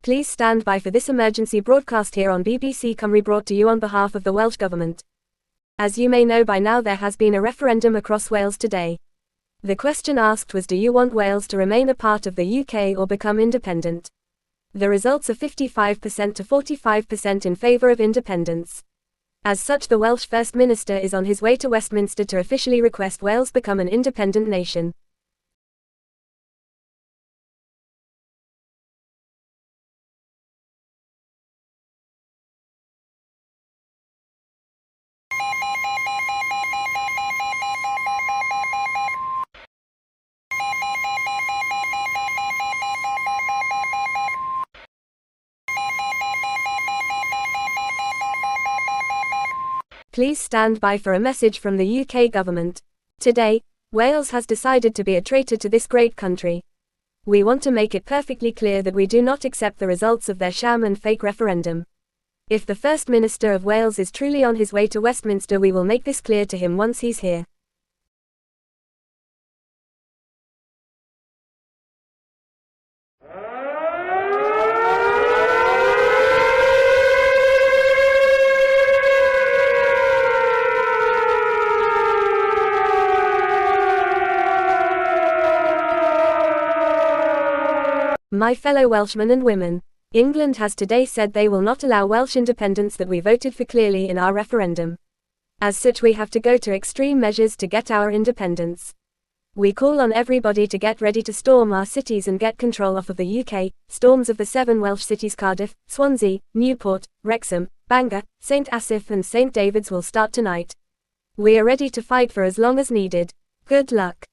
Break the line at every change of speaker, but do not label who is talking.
Please stand by for this emergency broadcast here on BBC Cymru, brought to you on behalf of the Welsh Government. As you may know by now, there has been a referendum across Wales today. The question asked was, do you want Wales to remain a part of the UK or become independent? The results are 55% to 45% in favour of independence. As such, the Welsh First Minister is on his way to Westminster to officially request Wales become an independent nation. Please stand by for a message from the UK government. Today, Wales has decided to be a traitor to this great country. We want to make it perfectly clear that we do not accept the results of their sham and fake referendum. If the First Minister of Wales is truly on his way to Westminster, we will make this clear to him once he's here. My fellow Welshmen and women, England has today said they will not allow Welsh independence that we voted for clearly in our referendum. As such, we have to go to extreme measures to get our independence. We call on everybody to get ready to storm our cities and get control off of the UK. Storms of the 7 Welsh cities Cardiff, Swansea, Newport, Wrexham, Bangor, St Asaph and St David's will start tonight. We are ready to fight for as long as needed. Good luck.